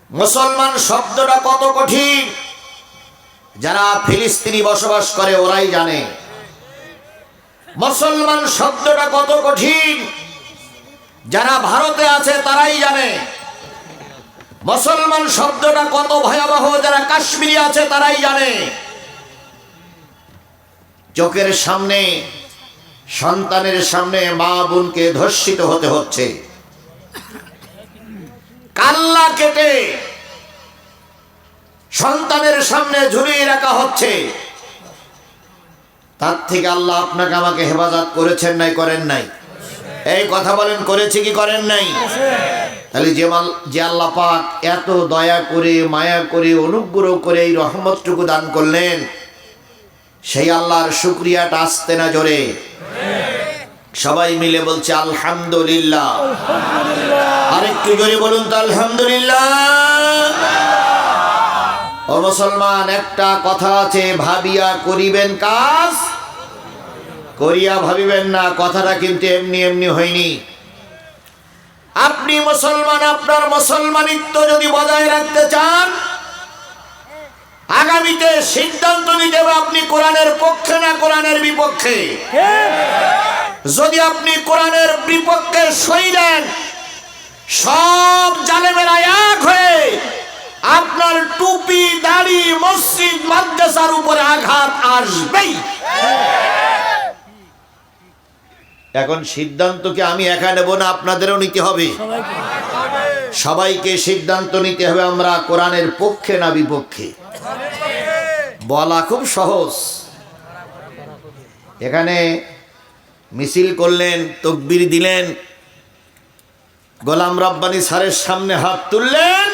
মুসলমান শব্দটা কত কঠিন যারা ফিলিস্তিনি বসবাস করে ওরাই জানে। মুসলমান শব্দটা কত কঠিন যারা ভারতে আছে তারাই জানে। মুসলমান শব্দটা কত ভয়াবহ যারা কাশ্মীরে আছে তারাই জানে। চোখের সামনে সন্তানের সামনে মা বোনকে ধর্ষিত হতে হচ্ছে, কাল্লা কেটে সন্তানের সামনে ঝুলিয়ে রাখা হচ্ছে। তার থেকে আল্লাহ আপনাকে আমাকে হেফাজত করেছেন নাই করেন নাই? এই কথা বলেন, করেছে কি করেন নাই? তাহলে যে আল্লাহ পাক এত দয়া করে মায়া করে অনুগ্রহ করে এই রহমতটুকু দান করলেন, সেই আল্লাহর শুকরিয়াটা আসতে না জোরে? সবাই মিলে বলছে আলহামদুলিল্লাহ। আরেকটু জোরে বলুন তো আলহামদুলিল্লাহ। ও মুসলমান, একটা কথা আছে, ভাবিয়া করিবেন কাজ করিয়া ভাবিবেন না। কথাটা কিন্তু এমনি এমনি হয়নি। আপনি মুসলমান, আপনার মুসলমানিত্ব যদি বজায় রাখতে চান, আগামীতে সিদ্ধান্ত নিতে হবে আপনি কোরআনের পক্ষে না কোরআনের বিপক্ষে। যদি আপনি কোরআনের বিপক্ষে সই দেন, সব জালেমেরা এক হয়ে আপনার টুপি দাড়ি মসজিদ মাদ্রাসার উপরে আঘাত আসবেই। এখন সিদ্ধান্ত কি আমি একা নেব না আপনাদেরও নিতে হবে? সবাইকে সিদ্ধান্ত নিতে হবে আমরা কোরআনের পক্ষে না বিপক্ষে। বলা খুব সহজ। এখানে মিছিল করলেন, তাকবীর দিলেন, গোলাম রব্বানী স্যারের সামনে হাত তুললেন,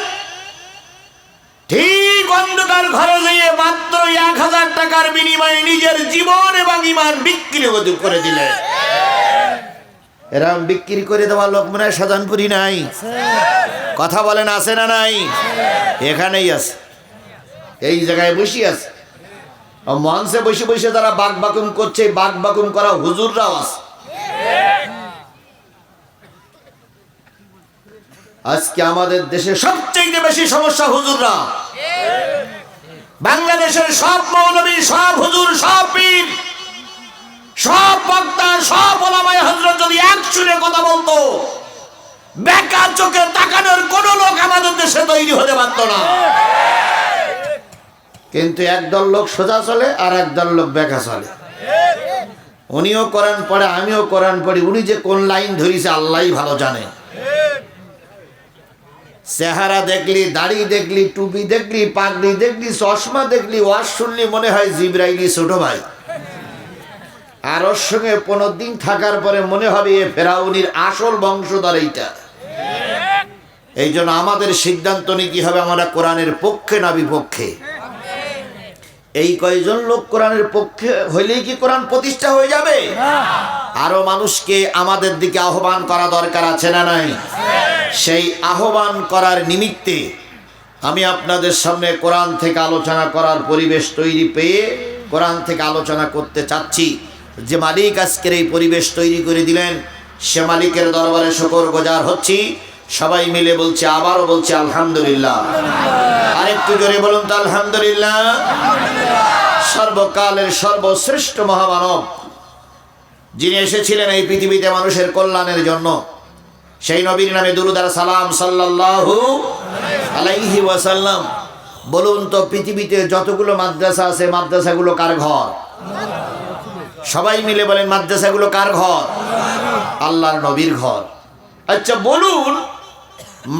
ঠিক অন্ধকার ঘরে গিয়ে মাত্র 1000 টাকার বিনিময়ে নিজের জীবন এবং ঈমান বিক্রি করে দিলেন। এরকম বিক্রি করে দেওয়া লোক মনে হয় সাজানপুরি নাই? কথা বলেন, আছে না নাই? এখানেই আছে, এই জায়গায় বসে আছে। মঞ্চে বসে বসে তারা বাক বাকুম করছে, বাক বাকুম করা হুজুররাও আছে। আজকে আমাদের দেশে সবচেয়ে বেশি সমস্যা হুজুররা। বাংলাদেশের সব মৌলবী, সব হুজুর, সব পীর, সব বক্তা, সব ওলামায়ে হযরত যদি এক সুরে কথা বলতো, বেকার চোখে তাকানোর কোন লোক আমাদের দেশে তৈরি হতে পারত না। কিন্তু একদল লোক সোজা চলে আর একদল লোক বেকা চলে। উনিও কোরআন পড়ে, আমিও কোরআন পড়ি, উনি যে কোন লাইন ধরিছে আল্লাহই ভালো জানে। চেহারা দেখলি, দাড়ি দেখলি, টুপি দেখলি, পাগড়ি দেখলি, চশমা দেখলি, ওয়াজ শুনলি মনে হয় জিবরাইলি ছোট ভাই। আর ওর সঙ্গে 15 দিন থাকার পরে মনে হবে এ ফেরাউনির আসল বংশধর এইটা। এই জন্য আমাদের সিদ্ধান্ত নিতে হবে আমরা কোরআনের পক্ষে না বিপক্ষে। এই কয়জন লোক কোরআনের পক্ষে হইলেই কি কোরআন প্রতিষ্ঠা হয়ে যাবে? আরো মানুষকে আমাদের দিকে আহ্বান করা দরকার আছে না নাই? সেই আহ্বান করার নিমিত্তে আমি আপনাদের সামনে কোরআন থেকে আলোচনা করার পরিবেশ তৈরি পেয়ে কোরআন থেকে আলোচনা করতে চাচ্ছি। যে মালিক আজকের এই পরিবেশ তৈরি করে দিলেন, সে মালিকের দরবারে শুকরগুজার হচ্ছি। সবাই মিলে বলছে, আবারও বলছে আলহামদুলিল্লাহ। আরেকটু জোরে বলুন তো আলহামদুলিল্লাহ। সর্বকালের সর্বশ্রেষ্ঠ মহামানব যিনি এসেছিলেন এই পৃথিবীতে মানুষের কল্যাণের জন্য, সেই নবীর নামে দুরূদ আর সালাম সাল্লাল্লাহু আলাইহি ওয়াসাল্লাম। বলুন তো, পৃথিবীতে যতগুলো মাদ্রাসা আছে, মাদ্রাসাগুলো কার ঘর? সবাই মিলে বলেন, মাদ্রাসাগুলো কার ঘর? আল্লাহর নবীর ঘর। আচ্ছা বলুন,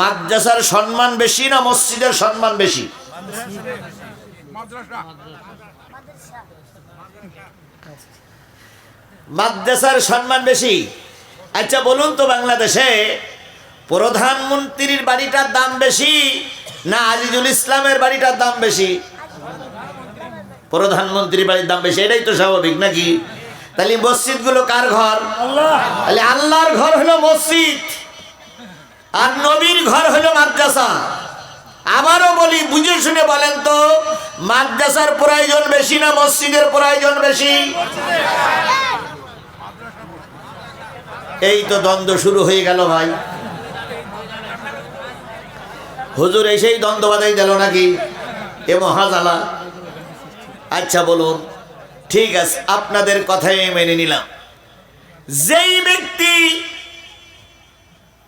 মাদ্রাসার সম্মান বেশি না মসজিদের সম্মান বেশি? মাদ্রাসার সম্মান বেশি। আচ্ছা বলুন তো, বাংলাদেশে প্রধানমন্ত্রীর বাড়িটার দাম বেশি না আজিজুল ইসলামের বাড়িটার দাম বেশি? প্রধানমন্ত্রীর বাড়ির দাম বেশি, এটাই তো স্বাভাবিক নাকি? তাহলে মসজিদগুলো কার ঘর? তাহলে আল্লাহর ঘর হলো মসজিদ, আর নবীর ঘর হলো মাদ্রাসা। আবারও বলি, বুঝে শুনে বলেন তো, মাদ্রাসার প্রয়োজন বেশি না মসজিদের প্রয়োজন বেশি? এই তো দ্বন্দ্ব শুরু হয়ে গেল ভাই। হুজুর এসেই দ্বন্দ্ব বাধাই দিল নাকি, এ মহাজালা। আচ্ছা বলুন, ঠিক আছে, আপনাদের কথাই মেনে নিলাম। যেই ব্যক্তি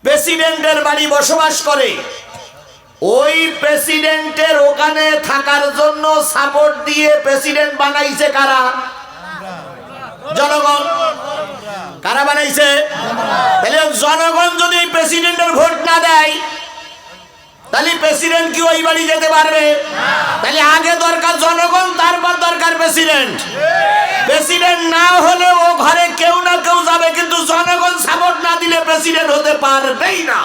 প্রেসিডেন্টের বাড়ি বসবাস করে, ওই প্রেসিডেন্টের ওখানে থাকার জন্য সাপোর্ট দিয়ে প্রেসিডেন্ট বানাইছে কারা? জনগণ। কারা বানাইছে? তাহলে জনগণ যদি প্রেসিডেন্টের ভোট না দেয়, তাহলে প্রেসিডেন্ট কি ওই বাড়ি যেতে পারবে? তাহলে আগে দরকার জনগণ, তারপর দরকার প্রেসিডেন্ট। প্রেসিডেন্ট না হলে ও ঘরে কেউ না কেউ যাবে, কিন্তু জনগণ সাপোর্ট না দিলে প্রেসিডেন্ট হতে পারবেই না।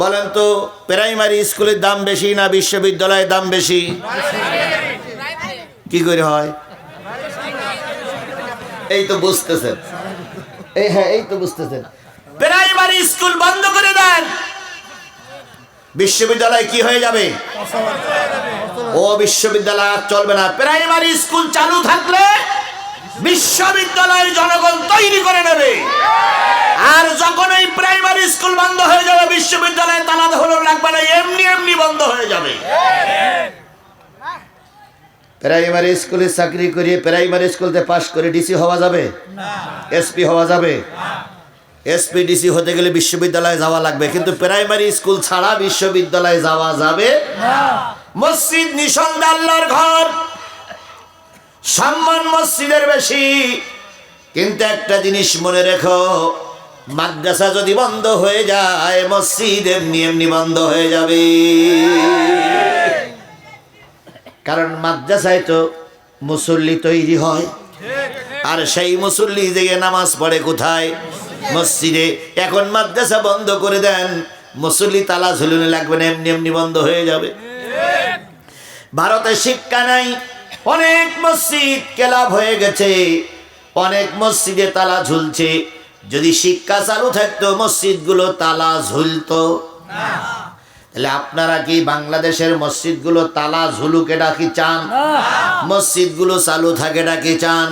বলেন তো, প্রাইমারি স্কুলের দাম বেশি না বিশ্ববিদ্যালয়ের দাম বেশি? কি করে হয়? এই তো বুঝতেছেন, এই তো বুঝতেছেন। প্রাইমারি স্কুল বন্ধ করে দেন, বিশ্ববিদ্যালয় কি হয়ে যাবে? ও বিশ্ববিদ্যালয় আর চলবে না। প্রাইমারি স্কুল চালু থাকলে বিশ্ববিদ্যালয়ের জনগণ তৈরি করে নেবে, আর যখন এই প্রাইমারি স্কুল বন্ধ হয়ে যাবে, বিশ্ববিদ্যালয়ে তালা হলো লাগবে না, এমনি এমনি বন্ধ হয়ে যাবে। প্রাইমারি স্কুলে চাকরি করিয়ে প্রাইমারি স্কুলতে পাশ করে ডিসি হওয়া যাবে? এসপি হওয়া যাবে? এসপি ডিসি হতে গেলে বিশ্ববিদ্যালয়ে যাওয়া লাগবে, কিন্তু প্রাইমারি স্কুল ছাড়া বিশ্ববিদ্যালয়ে যাওয়া যাবে না। মসজিদ নিঃসন্দেহে আল্লাহর ঘর, সম্মান মসজিদের বেশি, কিন্তু একটা জিনিস মনে রেখো, মাদ্রাসা যদি বন্ধ হয়ে যায়, মসজিদ এমনি এমনি বন্ধ হয়ে যাবে। কারণ মাদ্রাসায় তো মুসল্লি তৈরি হয়, আর সেই মুসল্লি যে নামাজ পড়ে কোথায়? মসজিদে। এখন মাদ্রাসা বন্ধ করে দেন, মুসল্লি তালা ঝুলুনি লাগবে না, এমনি এমনি বন্ধ হয়ে যাবে। ভারতে শিক্ষা নাই, অনেক মসজিদ ক্লাব হয়ে গেছে, অনেক মসজিদে তালা ঝুলছে। যদি শিক্ষা চালু থাকতো, মসজিদগুলো তালা ঝুলতো না। তাহলে আপনারা কি বাংলাদেশের মসজিদগুলো তালা ঝুলুক এটা কি চান? মসজিদগুলো চালু থাকে এটা কি চান?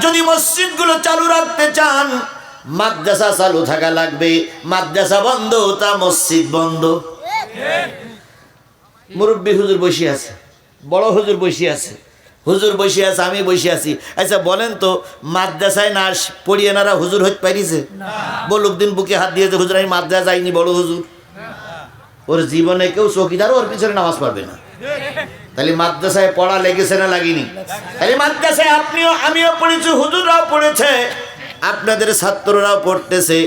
যদি মসজিদগুলো চালু রাখতে চান, মাদ্রাসা চালু থাকা লাগবে। মাদ্রাসা বন্ধ তা মসজিদ বন্ধ। মুরব্বী হুজুর বসে আছে, বড় হুজুর বসে আছে, হুজুর বসে আছে, আমি বসে আছি। আচ্ছা বলেন তো, মাদ্রাসায় না পড়িয়ে নারা হুজুর হতে পারিছে? বলুক দিন বুকে হাত দিয়েছে, হুজুর আমি মাদ্রাসা যাইনি, বড় হুজুর। ওর জীবনে কেউ চৌকিদার ওর পিছনে নামাজ পড়বে না। তাহলে মাদ্রাসায় পড়া লেগেছে না লাগেনি? তাহলে মাদ্রাসায় আপনিও আমিও পড়েছি, হুজুররাও পড়েছে, আপনাদের ছাত্ররাও পড়তেছে।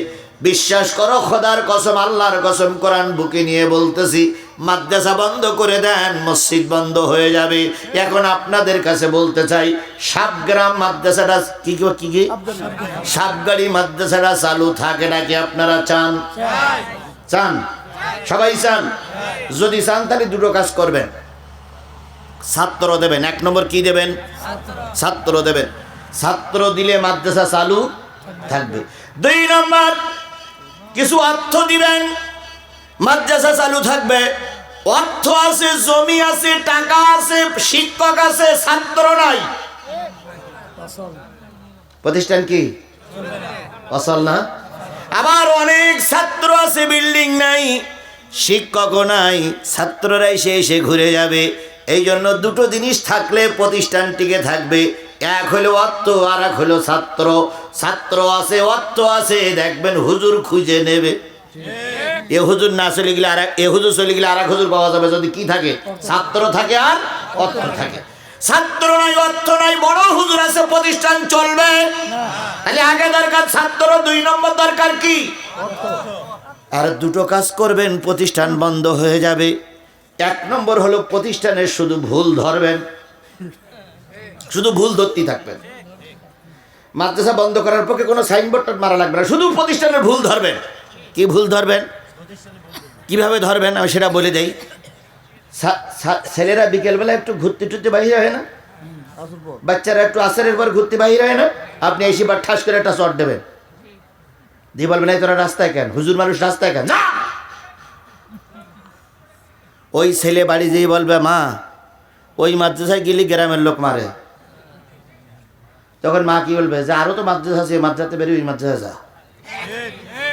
বিশ্বাস করো, খোদার কসম, আল্লাহর কসম, কোরআন বুকে নিয়ে বলতেছি, মাদ্রাসা বন্ধ করে দেন, মসজিদ বন্ধ হয়ে যাবে। এখন আপনাদের কাছে বলতে চাই, সাবগ্রাম মাদ্রাসাটা কি সাবগাড়ি মাদ্রাসাটা চালু থাকে নাকি আপনারা চান? চান? সবাই চান? যদি চান তাহলে দুটো কাজ করবেন, ছাত্র দেবেন। এক নম্বর কি দেবেন? ছাত্র দেবেন। ছাত্র দিলে মাদ্রাসা চালু থাকবে। দুই নম্বর, কিছু অর্থ দিবেন, মাদ্রাসা চালু থাকবে। অর্থ আছে, জমি আছে, টাকা আছে, শিক্ষক আছে, ছাত্র নাই, প্রতিষ্ঠান কি অচল না? আবার অনেক ছাত্র আছে, বিল্ডিং নাই, শিক্ষকও নাই, ছাত্ররা এসে ঘুরে যাবে। এই জন্য দুটো জিনিস থাকলে প্রতিষ্ঠান টিকে থাকবে। এক হলো অর্থ, আর এক হলো ছাত্র। ছাত্র আছে, অর্থ আছে, দেখবেন হুজুর খুঁজে নেবে। এ হুজুর না চলে গেলে এ হুজুর চলে গেলে আর এক হুজুর পাওয়া যাবে, যদি কি থাকে? ছাত্র থাকে আর অর্থ থাকে। ছাত্র নাই, অর্থ নাই, বড় হুজুর আছে, প্রতিষ্ঠান চলবে। তাহলে আগে দরকার ছাত্র, দুই নম্বর দরকার কি? আর দুটো কাজ করবেন, প্রতিষ্ঠান বন্ধ হয়ে যাবে। এক নম্বর হলো প্রতিষ্ঠানের শুধু ভুল ধরবেন, শুধু ভুল ধরতেই থাকবেন। মাদ্রাসা বন্ধ করার পক্ষে কোনো সাইনবোর্ড মারা লাগবে না, শুধু প্রতিষ্ঠানের ভুল ধরবেন। কি ভুল ধরবেন? কিভাবে ধরবেন আমি সেটা বলে দেই। ছেলেরা বিকেলবেলা একটু ঘুরতে টুরতে বাহির হয় না, বাচ্চারা একটু আসরের পর ঘুরতে বাহির হয় না, আপনি এসে বার ঠাস করে একটা চট দেবেন, দিয়ে বলবেন এই তোরা রাস্তায় কেন, হুজুর মানুষ রাস্তায় কেন? ওই ছেলে বাড়ি যেয়ে বলবে, মা ওই মাদ্রাসায় গেলে গ্রামের লোক মারে। তখন মা কি বলবে, যে আরো তো মাদ্রাসা আছে, মাদ্রাসাতে বেরিয়ে ওই মাদ্রাসা যা।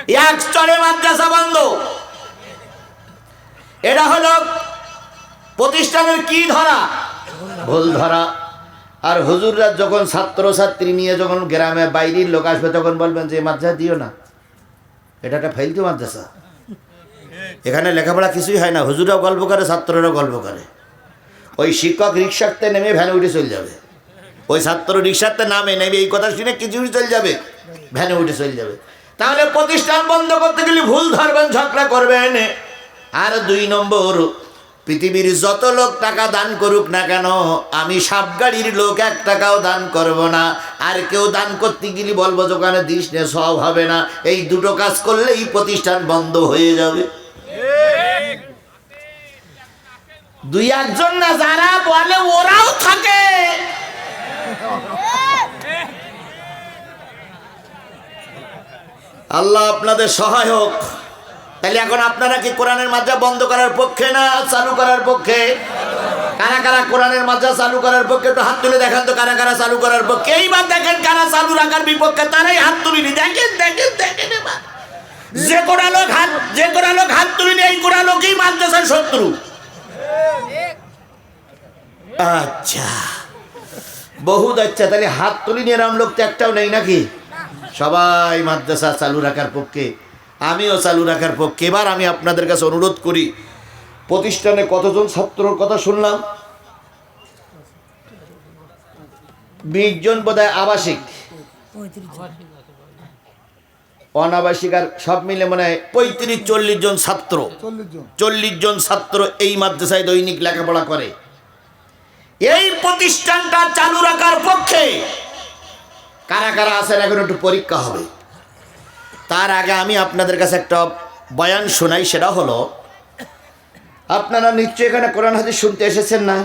এক চরে মাদ্রাসা বন্ধ। এটা হলো প্রতিষ্ঠানের কি ধরা? ভুল ধরা। আর হুজুররা যখন ছাত্র ছাত্রী নিয়ে যখন গ্রামে বাইরের লোক আসবে তখন বলবেন যে মাদ্রাসা দিও না, এটা একটা ফাইলতু মাদ্রাসা, এখানে লেখাপড়া কিছুই হয় না। হুজুরাও গল্প করে, ছাত্ররাও গল্প করে। ওই শিক্ষক রিক্সাতে নেমে ভ্যানে উঠে চলে যাবে, ওই ছাত্র রিক্সাতে নামে নেমে এই কথা শুনে কিছুই চলে যাবে, ভ্যানে উঠে চলে যাবে। তাহলে প্রতিষ্ঠান বন্ধ করতে গেলে ভুল ধরবেন, ঝগড়া করবেন। আর 2 নম্বর, পৃথিবীর যত লোক টাকা দান করুক না কেন, আমি সাপগাড়ির লোক 1 টাকাও দান করব না। আর কেউ দান করতে গেলে বলবো দোকানে দিস নে, সব হবে না। এই দুটো কাজ করলেই প্রতিষ্ঠান বন্ধ হয়ে যাবে। 2-1 জন না, যারা বলে ওরাও থাকে। আল্লাহ আপনাদের সহায় হোক। তাহলে এখন আপনারা কি কোরআনের মাদ্রাসা বন্ধ করার পক্ষে না চালু করার পক্ষে? কারা কারা কোরআনের মাদ্রাসা চালু করার পক্ষে একটু হাত তুলে দেখান তো, কারা কারা চালু করার পক্ষে? এইবার দেখেন কারা চালু রাখার বিপক্ষে, তারাই হাত তুলিনি। দেখেন দেখেন দেখেন, এবার যে কোরআন লোক হাত তুলিনি, এই কোরআন লোকই মাদ্রাসার শত্রু। আচ্ছা, বহুত আচ্ছা। তাহলে হাত তুলিনি এরম লোক তো একটাও নেই নাকি? সবাই মাদ্রাসা চালু রাখার পক্ষে, আমিও চালু রাখার পক্ষে। এবার আমি আপনাদের কাছে অনুরোধ করি, প্রতিষ্ঠানে কতজন ছাত্রর কথা শুনলাম? 20 জন বোধহয় আবাসিক, অনাবাসিক আর সব মিলে মনে হয় 35-40 জন ছাত্র। 40 জন ছাত্র এই মাদ্রাসায় দৈনিক লেখাপড়া করে। এই প্রতিষ্ঠানটা চালু রাখার পক্ষে কারা কারা আছেন এখন একটু পরীক্ষা হবে। তার আগে আমি আপনাদের কাছে একটা বয়ান শোনাই। সেটা হলো, আপনারা নিশ্চয়ই এখানে কোরআন হাদিস শুনতে এসেছেন না?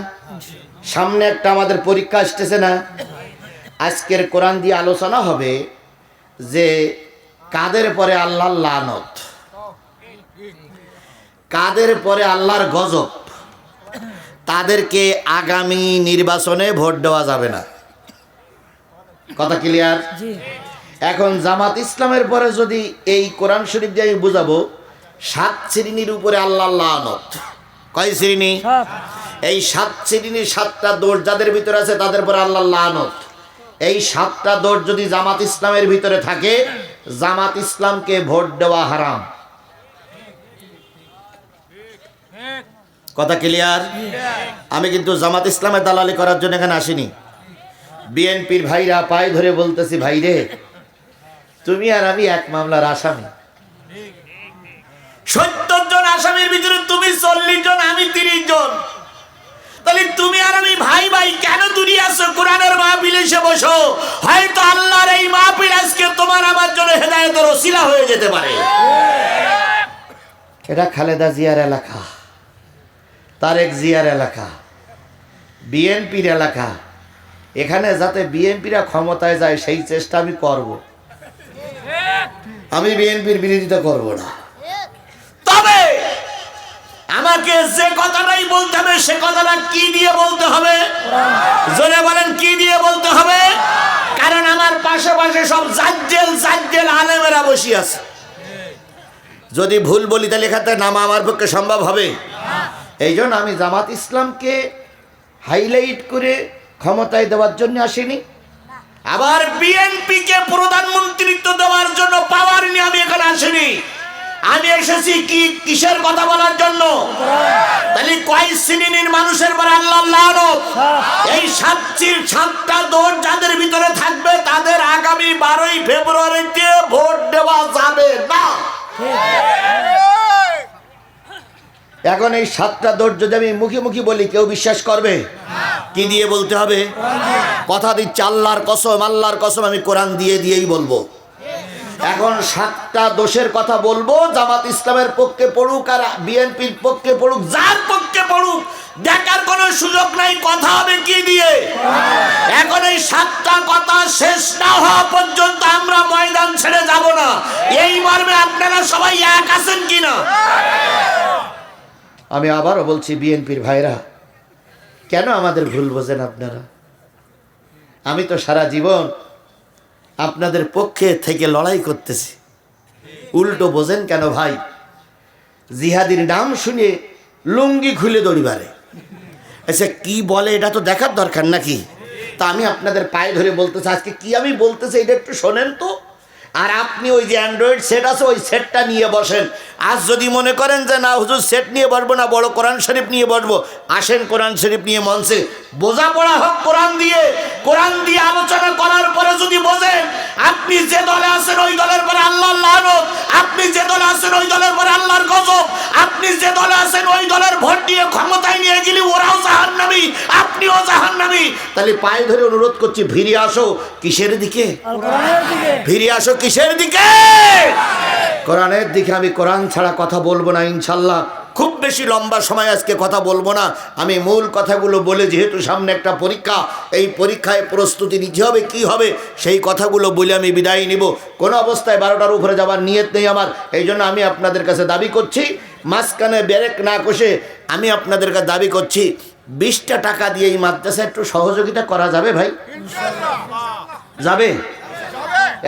সামনে একটা আমাদের পরীক্ষা আসতেছে না? আজকের কোরআন দিয়ে আলোচনা হবে যে কাদের পরে আল্লাহর লানত, কাদের পরে আল্লাহর গজব, তাদেরকে আগামী নির্বাচনে ভোট দেওয়া যাবে না। কথা ক্লিয়ার? এখন জামাত ইসলামের পরে যদি এই কোরআন শরীফ দিয়ে আমি বুঝাবো 7 শ্রেণীর উপরে আল্লাহর লানত। কয় শ্রেণী? এই 7 শ্রেণীর 7টা দোষ যাদের ভিতরে আছে তাদের পরে আল্লাহর লানত। এই 7টা দোষ যদি জামাত ইসলামের ভিতরে থাকে, জামাত ইসলামকে ভোট দেওয়া হারাম। কথা ক্লিয়ার? আমি কিন্তু জামাত ইসলামের দালালি করার জন্য এখানে আসিনি। বিএনপির ভাইরা পায়ে ধরে বলতেছি, ভাইরে তুমি আর আমি এক মামলার আসামি। 70 জন আসামির ভিতরে তুমি 40 জন, আমি 30 জন। তাহলে তুমি আর আমি ভাই ভাই কেন দূরে আছো? কোরআনের মাহফিলে এসে বসো, হয়তো আল্লাহর এই মাহফিল আজকে তোমার আমার জন্য হেদায়েতের ওসিলা হয়ে যেতে পারে। এটা খালেদা জিয়ার এলাকা, তারেক জিয়ার এলাকা, বিএনপির এলাকা। এখানে যাতে বিএনপিরা ক্ষমতায় যায় সেই চেষ্টা আমি করব। আমি বিএনপির বিরোধিতা করব না। তবে আমাকে যে কথাটাই বলতে হবে সে কথাটা কি দিয়ে বলতে হবে? জোরে বলেন, কি দিয়ে বলতে হবে? কারণ আমার পাশে পাশে সব জাজ্জেল আলেমেরা বসে আছে। যদি ভুল বলি তাহলে এখানে নামা আমার পক্ষে সম্ভব হবে? এই জন্য আমি জামাত ইসলামকে হাইলাইট করে ক্ষমতায় দেওয়ার জন্য আসিনি। আবার বিএনপিকে প্রধানমন্ত্রিত্ব দেওয়ার জন্য পাওয়ার নিয়ে আমি এখানে আসিনি। আমি এসেছি কি কিসের কথা বলার জন্য? তাহলে কয় শ্রেণীর মানুষের পর আল্লাহর লানত? এই 7টা দোষ যাদের ভিতরে থাকবে তাদের আগামী 12ই ফেব্রুয়ারিতে ভোট দেওয়া যাবে না। এখন এই 7টা দোষ যদি আমি মুখে মুখে বলি কেউ বিশ্বাস করবে? কি দিয়ে বলতে হবে? কথা দিচ্ছি, আল্লাহর কসম আমি কোরআন দিয়েই বলবো। এখন 7টা দোষের কথা বলবো, জামাত ইসলামের পক্ষে পড়ুক আর বিএনপির পক্ষে পড়ুক, যার পক্ষে পড়ুক, দেখার কোনো সুযোগ নাই। কথা হবে কি দিয়ে? এখন এই 7টা কথা শেষ না হওয়া পর্যন্ত আমরা ময়দান ছেড়ে যাব না। এই মর্মে আপনারা সবাই এক আছেন কিনা? আমি আবারও বলছি, বিএনপির ভাইরা কেন আমাদের ভুল বোঝেন আপনারা? আমি তো সারা জীবন আপনাদের পক্ষে থেকে লড়াই করতেছি। উল্টো বোঝেন কেন ভাই? জিহাদির নাম শুনে লুঙ্গি খুলে দড়িবারে। আচ্ছা কি বলে এটা তো দেখার দরকার নাকি? তা আমি আপনাদের পায়ে ধরে বলতেছি, আজকে কি আমি বলতেছি এটা একটু শোনেন তো। আর আপনি ওই যে অ্যান্ড্রয়েড সেট আছে ওই সেটটা নিয়ে বসেন। আজ যদি মনে করেন যে না হুজুর সেট নিয়ে বসবো না, বড় কোরআন শরীফ নিয়ে বসবো, আসেন কোরআন শরীফ নিয়ে মঞ্চে বোঝাপড়া হোক কোরআন দিয়ে আলোচনা করার পরে যদি বোঝেন আপনি যে দলে আছেন ওই দলের পরে আল্লাহর লানত, আপনি যে দলে আছেন ওই দলের পরে আল্লাহর গজব, আপনি যে দলে আছেন ওই দলের ভোট দিয়ে ক্ষমতায় নিয়ে গেলে ওরাও জাহান্নামী, আপনিও জাহান্নামী, তাহলে পায়ে ধরে অনুরোধ করছি ফিরে আসো কিসের দিকে? ফিরে আসো কিসের দিকে? কোরআনের দিকে। আমি কোরআন ছাড়া কথা বলবো না ইনশাল্লাহ। খুব বেশি লম্বা সময় আজকে কথা বলবো না। আমি মূল কথাগুলো বলে, যেহেতু সামনে একটা পরীক্ষা, এই পরীক্ষায় প্রস্তুতি নিতে হবে, কি হবে সেই কথাগুলো বলে আমি বিদায় নিব। কোনো অবস্থায় 12টার উপরে যাবার নিয়ত নেই আমার। এই জন্য আমি আপনাদের কাছে দাবি করছি, মাঝখানে ব্রেক না কষে আমি আপনাদের কাছে দাবি করছি 20টা টাকা দিয়ে এই মাদ্রাসায় একটু সহযোগিতা করা যাবে ভাই? যাবে?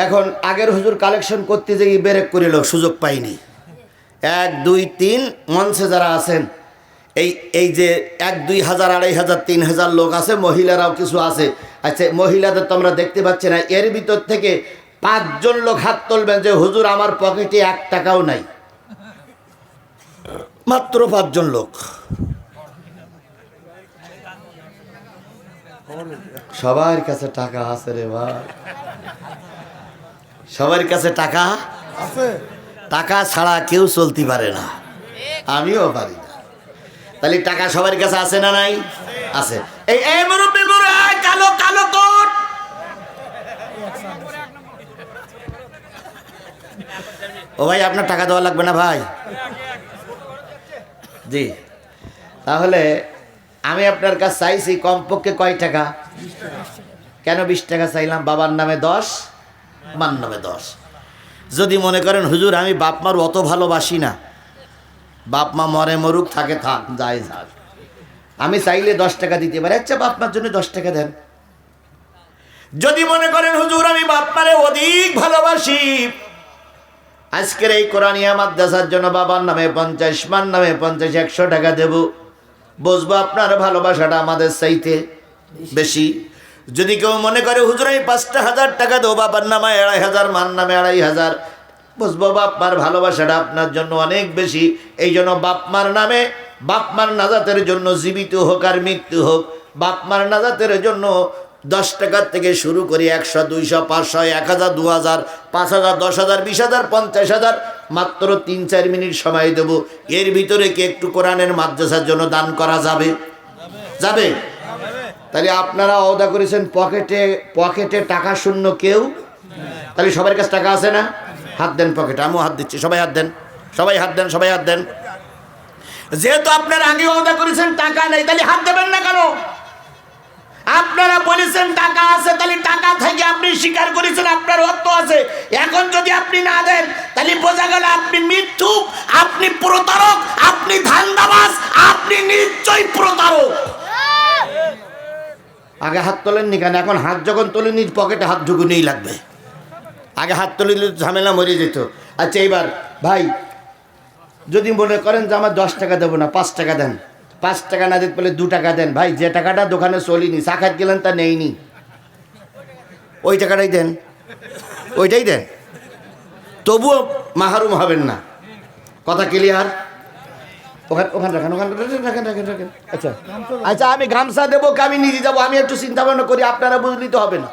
এখন আগের হুজুর কালেকশন করতে যে ব্রেক করে লোক সুযোগ পাইনি। 1, 2, 3 মঞ্চে যারা আছেন, এই যে 1, 2 হাজার, 2,500, 3,000 লোক আছে, মহিলারাও কিছু আছে। আচ্ছা মহিলাদের তো আমরা দেখতে পাচ্ছি না। এর ভিতর থেকে 5 জন লোক হাত তুলবেন যে হুজুর আমার পকেটে 1 টাকাও নাই। মাত্র 5 জন লোক। সবার কাছে টাকা আছে রে ভাই, সবার কাছে টাকা আছে। টাকা ছাড়া কেউ চলতে পারে না, আমিও পারি না। তাহলে টাকা সবার কাছে আছে না নাই? আছে। এই মুরব্বি কালো কালো কোট, ও ভাই আপনার টাকা দেওয়া লাগবে না ভাই? জি, তাহলে আমি আপনার কাছে চাইছি কমপক্ষে কয় টাকা? কেন 20 টাকা চাইলাম? বাবার নামে 10, মার নামে 10। যদি মনে করেন হুজুর আমি বাপ মার অত ভালোবাসি না, বাপ মা মরে মরুক, থাকে থাক, যাই যাক, আমি চাইলে 10 টাকা দিতে পারি, আচ্ছা বাপ মার জন্য 10 টাকা দেন। যদি মনে করেন হুজুর আমি বাপ মারে অধিক ভালোবাসি, আজকের এই কোরআনিয়া মাদ্রাসার জন্য বাবার নামে 50, মার নামে 50, 100 টাকা দেব, বুঝবো আপনার ভালোবাসাটা আমাদের চাইতে বেশি। যদি কেউ মনে করে হুজুর আমি 5,000 টাকা দেবো, বাবার নামে 2,500, মার নামে 2,500, বুঝবো বাপ মার ভালোবাসাটা আপনার জন্য অনেক বেশি। এই জন্য বাপ মার নামে, বাপ মার নাজাতের জন্য জীবিত হোক আর মৃত্যু হোক, বাপ মার নাজাতের জন্য 10 টাকার থেকে শুরু করি 100, 200, 500, 1,000, 2,000, 5,000, 10,000, 20,000, 50,000, মাত্র 3-4 মিনিট সময় দেব। এর ভিতরে কি একটু কোরআনের মাদ্রাসার জন্য দান করা যাবে? যাবে? তাহলে আপনারা ওয়াদা করেছেন পকেটে টাকা শূন্য কেউ, তাহলে সবার কাছে টাকা আছে না? হাত দেন পকেটে, আমিও হাত দিচ্ছি, সবাই হাত দেন, সবাই হাত দেন, সবাই হাত দেন। যেহেতু আপনারা আগে ওয়াদা করেছেন টাকা নেই, তাহলে হাত দেবেন না কেন? আপনারা বলেছেন টাকা আছে, তাহলে টাকা থেকে আপনি স্বীকার করেছেন আপনার অর্থ আছে। এখন যদি আপনি না দেন তাহলে বোঝা গেল আপনি মিথ্যুক, আপনি প্রতারক, আপনি ধান্দাবাজ, আপনি নিশ্চয়ই প্রতারক। আগে হাত তোলেননি কেন? এখন হাত যখন তোলেনি পকেটে হাত ঢুকুনেই লাগবে। আগে হাত তুলে ঝামেলা মরে যেত। আচ্ছা এইবার ভাই যদি মনে করেন যে আমার 10 টাকা দেবো না, 5 টাকা দেন, 5 টাকা না দিতে পারলে 2 টাকা দেন। ভাই যে টাকাটা দোকানে চলিনি, চা খাত গেলেন তা নেইনি, ওই টাকাটাই দেন, ওইটাই দেন, তবুও মাহরুম হবেন না। কথা ক্লিয়ার? ওখানে রাখেন। আচ্ছা আচ্ছা, আমি গামছা দেবো, আমি নিজে যাবো, আমি একটু চিন্তা ভাবনা করি, আপনারা বুঝলি তো হবে না।